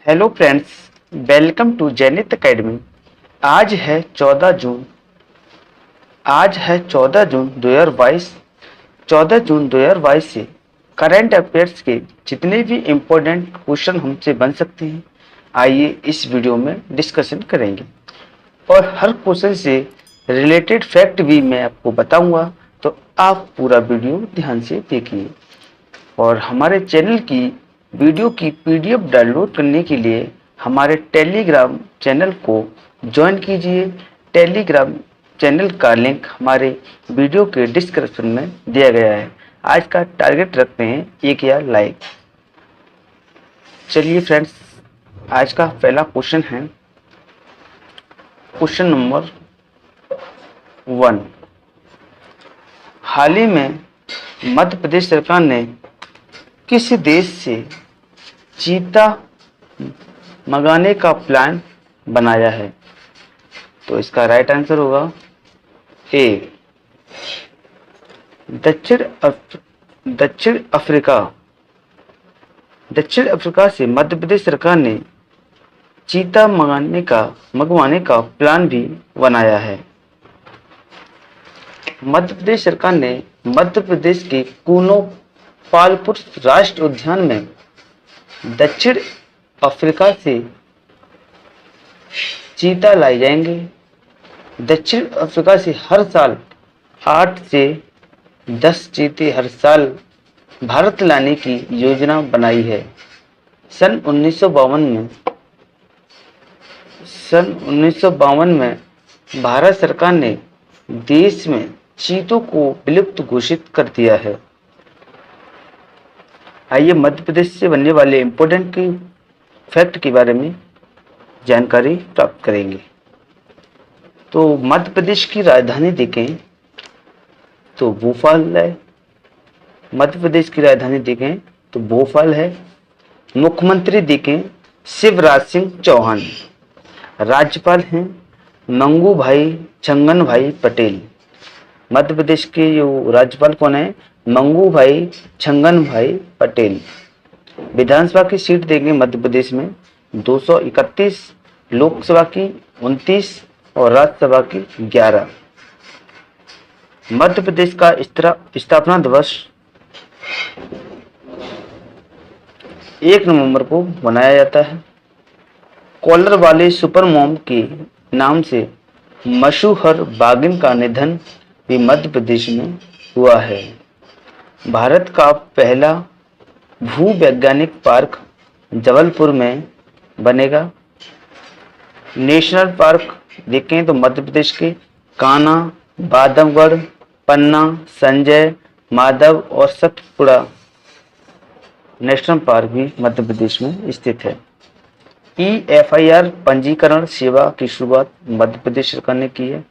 Hello friends, welcome to Jainit academy. आज है 14 जून। आज है 14 जून 2022। 14 जून 2022 से करंट अफेयर्स के जितने भी इम्पोर्टेंट क्वेश्चन हमसे बन सकते हैं, आइए इस वीडियो में डिस्कशन करेंगे। और हर क्वेश्चन से रिलेटेड फैक्ट भी मैं आपको बताऊंगा, तो आप पूरा वीडियो ध्यान से देखिए। और हमारे चैनल की वीडियो की पीडीएफ डाउनलोड करने के लिए हमारे टेलीग्राम चैनल को ज्वाइन कीजिए। टेलीग्राम चैनल का लिंक हमारे वीडियो के डिस्क्रिप्शन में दिया गया है। आज का टारगेट रखते हैं 1000 लाइक। चलिए फ्रेंड्स, आज का पहला क्वेश्चन है क्वेश्चन नंबर 1। हाल ही में मध्य प्रदेश सरकार ने किस देश से चीता मंगाने का प्लान बनाया है? तो इसका राइट आंसर होगा ए, दक्षिण अफ्रीका। दक्षिण अफ्रीका से मध्य प्रदेश सरकार ने चीता मंगवाने का प्लान भी बनाया है। मध्य प्रदेश सरकार ने मध्य प्रदेश के कूनो पालपुर राष्ट्रीय उद्यान में दक्षिण अफ्रीका से चीता लाए जाएंगे। दक्षिण अफ्रीका से हर साल 8 से 10 चीते हर साल भारत लाने की योजना बनाई है। सन 1952 में भारत सरकार ने देश में चीतों को विलुप्त घोषित कर दिया है। आइए मध्य प्रदेश से बनने वाले इम्पोर्टेंट फैक्ट के बारे में जानकारी प्राप्त करेंगे। तो मध्य प्रदेश की राजधानी देखें तो भोपाल है। मध्य प्रदेश की राजधानी देखें तो भोपाल है। मुख्यमंत्री देखें शिवराज सिंह चौहान। राज्यपाल हैं मंगू भाई छंगन भाई पटेल। मध्य प्रदेश के जो राज्यपाल कौन है? मंगू भाई छंगन भाई पटेल। विधानसभा की सीट देंगे मध्य प्रदेश में 231, लोकसभा की 29 और राज्यसभा की 11। मध्य प्रदेश का स्थापना दिवस 1 नवंबर को मनाया जाता है। कॉलर वाले सुपर मॉम के नाम से मशहूर बाघिन का निधन भी मध्य प्रदेश में हुआ है। भारत का पहला भूवैज्ञानिक पार्क जबलपुर में बनेगा। नेशनल पार्क देखें तो मध्य प्रदेश के कान्हा, बांधवगढ़, पन्ना, संजय, माधव और सतपुड़ा नेशनल पार्क भी मध्य प्रदेश में स्थित है। EFIR पंजीकरण सेवा की शुरुआत मध्य प्रदेश सरकार ने की है।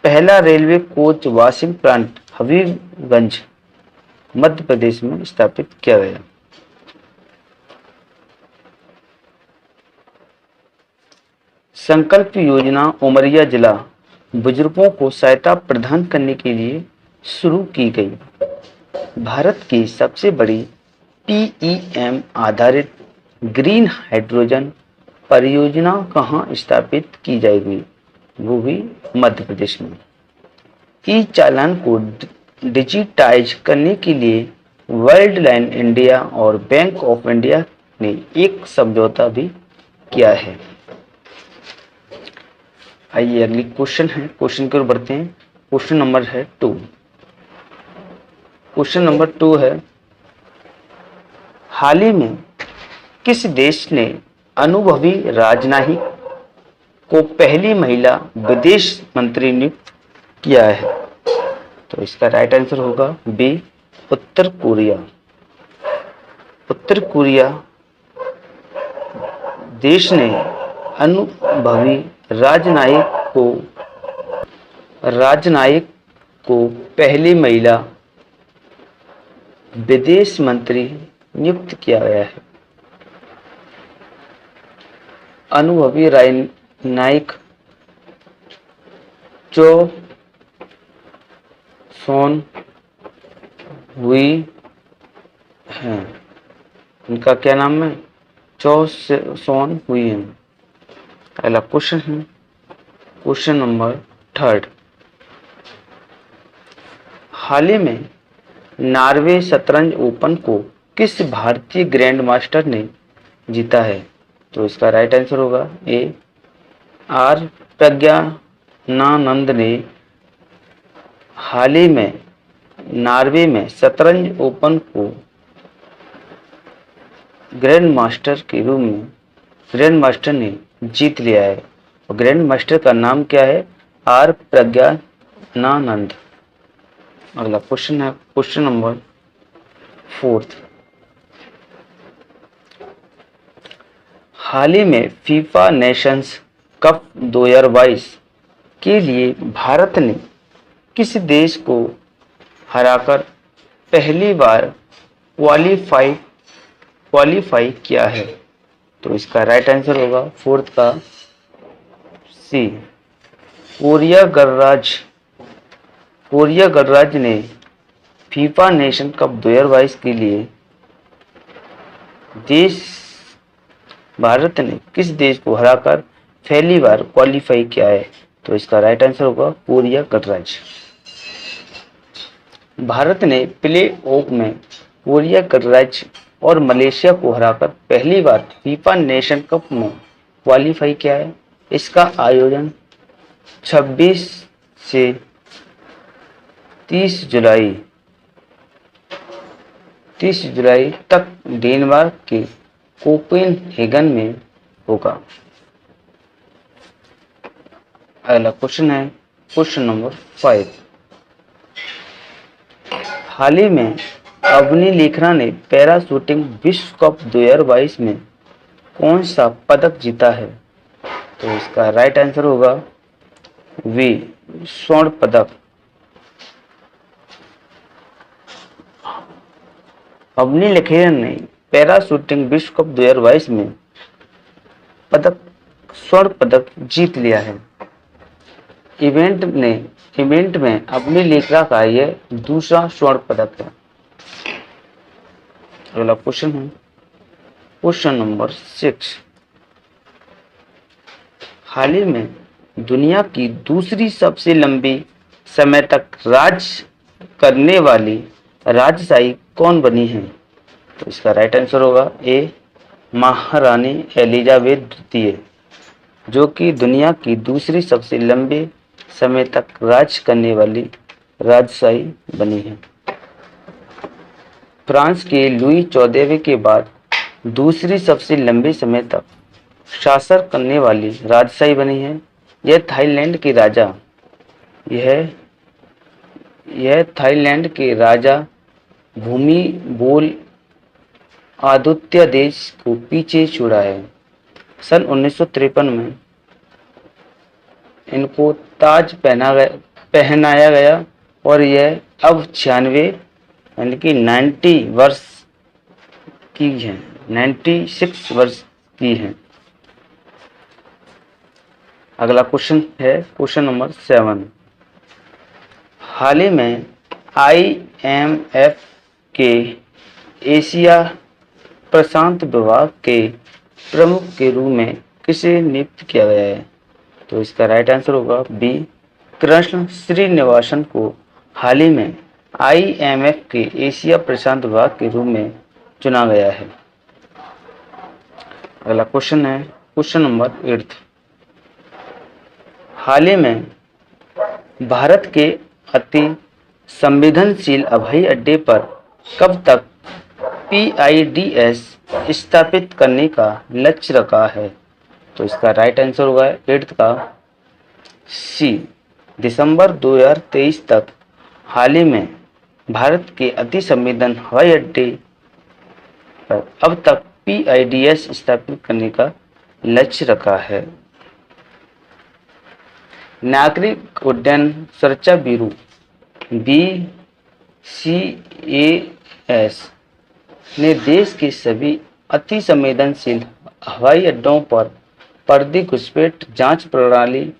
पहला railway coach washing plant Habibganj Madhya Pradesh में स्थापित किया गया। संकल्प योजना उमरिया जिला बुजुर्गों को सहायता प्रदान करने के लिए शुरू की गई। भारत की सबसे बड़ी PEM आधारित ग्रीन हाइड्रोजन परियोजना कहाँ स्थापित की जाएगी? वो भी मध्य प्रदेश में। ई चालान को डिजिटाइज करने के लिए वर्ल्ड लाइन इंडिया और बैंक ऑफ इंडिया ने एक समझौता भी किया है। आइए अगली क्वेश्चन है, क्वेश्चन की ओर बढ़ते हैं। क्वेश्चन नंबर है 2। क्वेश्चन नंबर 2 है, हाल ही में किस देश ने अनुभवी राजनयिक को पहली महिला विदेश मंत्री नियुक्त किया है? तो इसका राइट आंसर होगा बी, उत्तर कोरिया। उत्तर कोरिया देश ने अनुभवी राजनयिक को पहली महिला विदेश मंत्री नियुक्त किया गया है। अनुभवी राजनयिक चो सोन हुई हैं। उनका क्या नाम है? चौसौन हुई हैं। अगला क्वेश्चन है क्वेश्चन नंबर 3। हाल ही में नॉर्वे शतरंज ओपन को किस भारतीय ग्रैंड मास्टर ने जीता है? तो इसका राइट आंसर होगा ए आर प्रज्ञानानंद ने हाल ही में नॉर्वे में शतरंज ओपन को ग्रैंड मास्टर ने जीत लिया है। और ग्रैंड मास्टर का नाम क्या है? आर प्रज्ञानानंद। अगला क्वेश्चन है क्वेश्चन नंबर 4। हाल ही में फीफा नेशंस कप 2022 के लिए भारत ने किस देश को हराकर पहली बार क्वालीफाई किया है? तो इसका राइट आंसर होगा 4th का सी कोरिया गणराज्य ने फीफा नेशन कप 2022 के लिए भारत ने किस देश को हराकर पहली बार क्वालीफाई किया है? तो इसका राइट आंसर होगा कोरिया गणराज्य। भारत ने प्ले ऑफ में कोरिया गणराज्य और मलेशिया को हराकर पहली बार फीफा नेशन कप में क्वालीफाई किया है। इसका आयोजन 26 से 30 जुलाई तक डेनमार्क के कोपेनहेगन में होगा। अगला क्वेश्चन है क्वेश्चन नंबर 5। हाल ही में अवनी लेखना ने पैरा शूटिंग विश्व कप 2022 में कौन सा पदक जीता है? तो इसका राइट आंसर होगा वी स्वर्ण पदक। अवनी लेखना ने पैरा शूटिंग विश्व कप 2022 में स्वर्ण पदक जीत लिया है। इवेंट में अवनी लेखना का यह दूसरा स्वर्ण पदक है। अगला क्वेश्चन है क्वेश्चन नंबर 6। हाल ही में दुनिया की दूसरी सबसे लंबी समय तक राज करने वाली राजशाही कौन बनी है? तो इसका राइट आंसर होगा ए महारानी एलिजाबेथ द्वितीय, जो कि दुनिया की दूसरी सबसे लंबे समय तक राज करने वाली राजशाही बनी है। फ्रांस के लुई 14वें के बाद दूसरी सबसे लंबे समय तक शासन करने वाली राजशाही बनी है। यह थाईलैंड के राजा भूमिबोल आदित्य देश को पीछे छोड़ा है। सन 1953 में इनको ताज पहनाया गया और यह अब 96 यानी कि 96 वर्ष की है। अगला क्वेश्चन है क्वेश्चन नंबर 7। हाल ही में IMF के एशिया प्रशांत विभाग के प्रमुख के रूप में किसे नियुक्त किया गया है? तो इसका राइट आंसर होगा बी कृष्ण श्रीनिवासन को हाल ही में IMF के एशिया प्रशांत विभाग के रूप में चुना गया है। अगला क्वेश्चन है क्वेश्चन नंबर 8। हाल ही में भारत के अति संवेदनशील हवाई अड्डे पर कब तक PIDS स्थापित करने का लक्ष्य रखा है? तो इसका राइट आंसर होगा 8th का सी दिसंबर 2023 तक। हाल ही में भारत के अति संवेदन हवाई अड्डे पर अब तक PIDS स्थापित करने का लक्ष्य रखा है। नागरिक उड्डयन सुरक्षा ब्यूरो BCAS ने देश के सभी अति संवेदनशील हवाई अड्डों पर पर्दे घुसपैठ जांच प्रणाली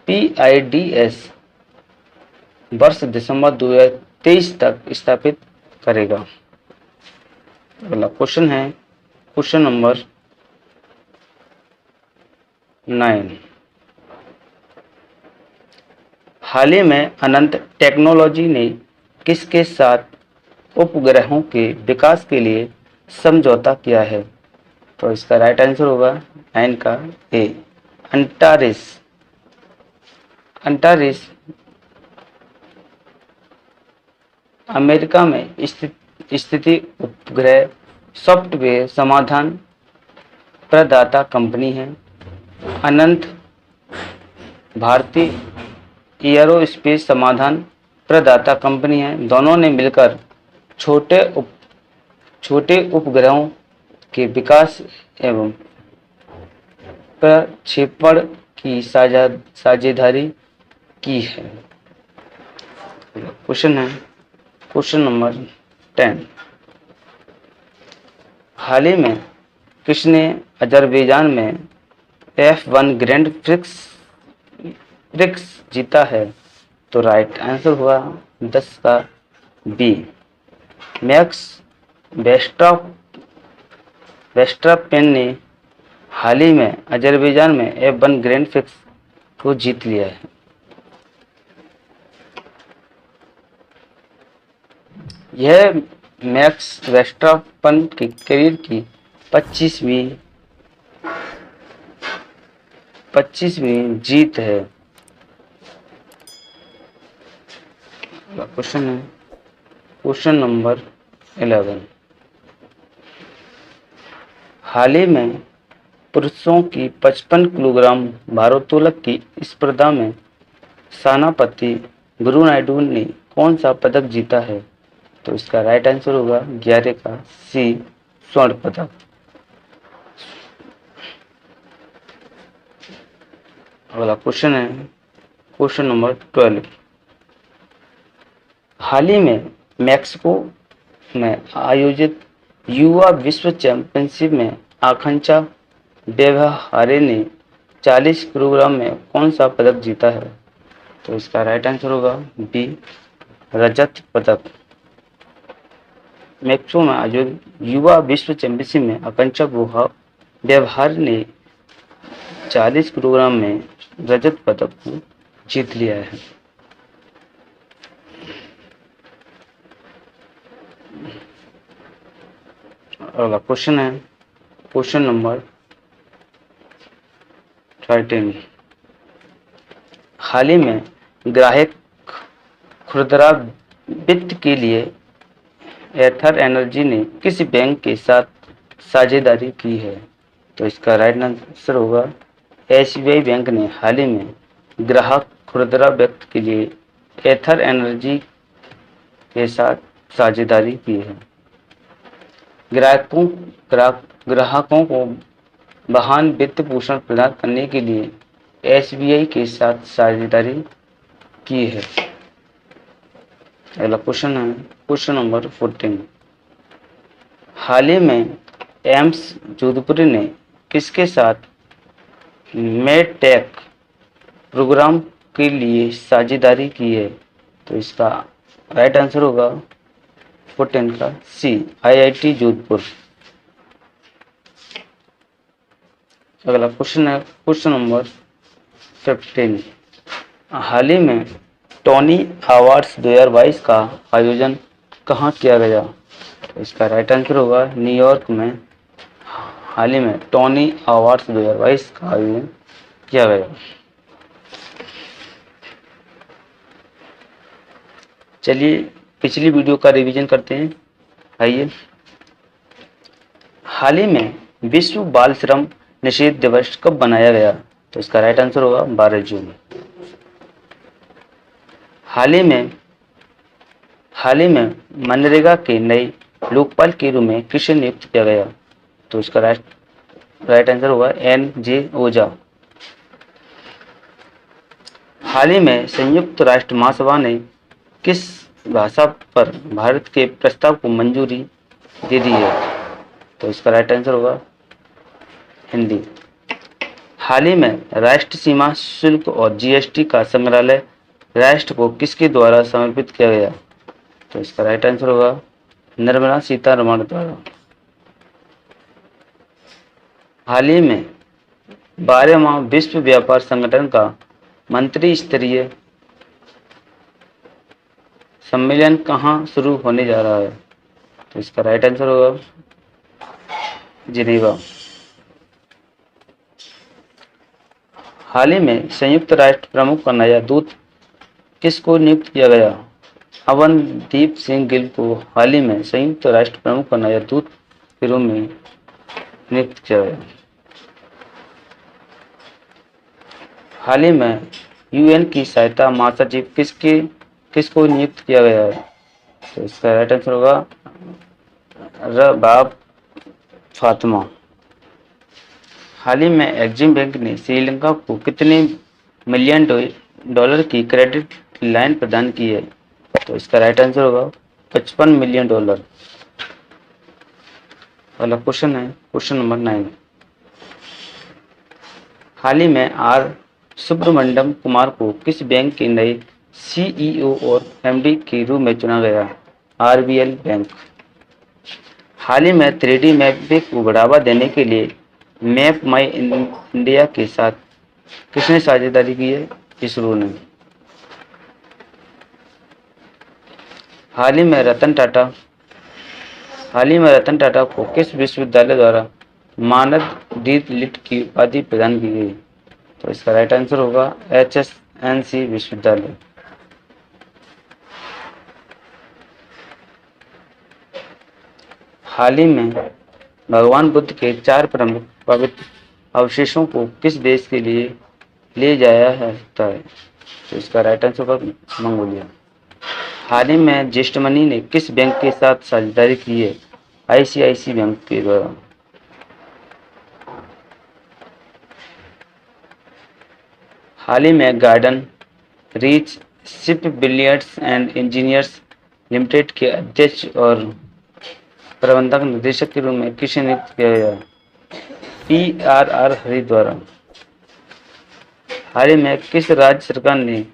PIDS वर्ष दिसंबर 2023 तक स्थापित करेगा। अगला क्वेश्चन है क्वेश्चन नंबर 9। हाल ही में अनंत टेक्नोलॉजी ने किसके साथ उपग्रहों के विकास के लिए समझौता किया है? तो इसका राइट आंसर होगा 9 का ए, अंटारिस। अंटारिस अमेरिका में स्थिति उपग्रह सॉफ्टवेयर समाधान प्रदाता कंपनी है। अनंत भारतीय एयरोस्पेस समाधान प्रदाता कंपनी है। दोनों ने मिलकर छोटे उपग्रहों के विकास एवं प्रक्षेपण की साझेदारी की है। क्वेश्चन है क्वेश्चन नंबर 10। हाल ही में किसने अजरबैजान में F1 ग्रैंड प्रिक्स जीता है? तो राइट आंसर हुआ 10 का बी, मैक्स वेस्टरपेन ने हाल ही में अजरबैजान में F1 ग्रैंड प्रिक्स को जीत लिया है। यह मैक्स वेस्टरपेन के करियर की 25वीं जीत है। क्वेश्चन है क्वेश्चन नंबर 11। हाल ही में पुरुषों की 55 किलोग्राम भारोत्तोलक की स्पर्धा में सेनापति गुरु नायडू ने कौन सा पदक जीता है? तो इसका राइट आंसर होगा 11 का सी, स्वर्ण पदक। अगला क्वेश्चन है क्वेश्चन नंबर 12। हाल ही में मैक्सिको में आयोजित युवा विश्व चैंपियनशिप में आकांक्षा व्यवहारे ने 40 किलोग्राम में कौन सा पदक जीता है? तो इसका राइट आंसर होगा बी, रजत पदक। मैक्सिको में आयोजित युवा विश्व चैंपियनशिप में आकांक्षा व्यवहार ने 40 किलोग्राम में रजत पदक को जीत लिया है। अगला क्वेश्चन है क्वेश्चन नंबर 13। हाल ही में ग्राहक खुदरा वित्त के लिए एथर एनर्जी ने किस बैंक के साथ साझेदारी की है? तो इसका राइट आंसर होगा SBI बैंक ने हाल ही में ग्राहक खुदरा वित्त के लिए एथर एनर्जी के साथ साझेदारी की है। ग्राहकों को वाहन वित्त पोषण प्रदान करने के लिए SBI के साथ साझेदारी की है। अगला क्वेश्चन है क्वेश्चन नंबर 14। हाल ही में एम्स जोधपुर ने किसके साथ मेडटेक प्रोग्राम के लिए साझेदारी की है? तो इसका राइट आंसर होगा 14 का सी, IIT जोधपुर। अगला क्वेश्चन है क्वेश्चन नंबर 15। हाल ही में टोनी अवार्ड्स 2022 का आयोजन कहाँ किया गया? तो इसका राइट आंसर होगा न्यूयॉर्क में हाल ही में टोनी अवार्ड्स 2022 का आयोजन किया गया। चलिए पिछली वीडियो का रिवीजन करते हैं। आइए, हाल ही में विश्व बाल श्रम निषेध दिवस कब मनाया गया? तो इसका राइट आंसर होगा 12 जून। हाल ही में मनरेगा के नए लोकपाल के रूप में किसे नियुक्त किया गया? तो इसका राइट आंसर होगा NJ ओझा। हाल ही में संयुक्त राष्ट्र महासभा ने किस भाषा पर भारत के प्रस्ताव को मंजूरी दे दी है? तो इसका राइट आंसर होगा हिंदी। हाल ही में राष्ट्र सीमा शुल्क और GST का संग्रहालय राष्ट्र को किसके द्वारा समर्पित किया गया? तो इसका राइट आंसर होगा निर्मला सीतारमण द्वारा। हाल ही में 12वां विश्व व्यापार संगठन का मंत्री स्तरीय सम्मेलन कहाँ शुरू होने जा रहा है? तो इसका राइट आंसर होगा जिनेवा। हाल ही में संयुक्त राष्ट्र प्रमुख का नया दूत किसको नियुक्त किया गया? अवनदीप सिंह गिल को हाल ही में संयुक्त राष्ट्र प्रमुख का नया दूत के रूप में नियुक्त किया गया। हाल ही में यूएन की सहायता महासचिव किसको नियुक्त किया गया है? तो इसका राइट आंसर होगा रबाब फातिमा। हाल ही में एक्जिम बैंक ने श्रीलंका को कितने मिलियन डॉलर की क्रेडिट लाइन प्रदान की है? तो इसका राइट आंसर होगा 55 मिलियन डॉलर। अगला क्वेश्चन है क्वेश्चन नंबर 9। हाल ही में आर सुब्रमण्यम कुमार को किस बैंक के नए सीईओ और एमडी के रूप में चुना गया? RBL bank. हाल ही में 3D मैपिंग को बढ़ावा देने के लिए मैप माई इंडिया के साथ किसने साझेदारी की है? इसरो ने। हाल ही में रतन टाटा को किस विश्वविद्यालय द्वारा मानद डी.लिट की उपाधि प्रदान की गई? तो इसका राइट आंसर होगा HSNC विश्वविद्यालय। हाल ही में भगवान बुद्ध के 4 प्रमुख पवित्र अवशेषों को किस देश के लिए ले जाया जाता है? तो इसका राइट आंसर होगा मंगोलिया। हाल ही में ज्येष्ठमनी ने किस बैंक के साथ साझेदारी की है? ICICI बैंक के द्वारा। हाल ही में Garden Reach Ship Builders and Engineers Limited के अध्यक्ष और प्रबंधक निदेशक के रूप में किसे नियुक्त किया गया? PRR हरि द्वारा। हाल ही में किस राज्य सरकार ने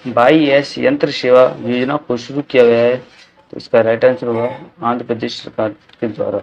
22S यंत्र सेवा योजना को शुरू किया गया है? तो इसका राइट आंसर होगा आंध्र प्रदेश सरकार के द्वारा।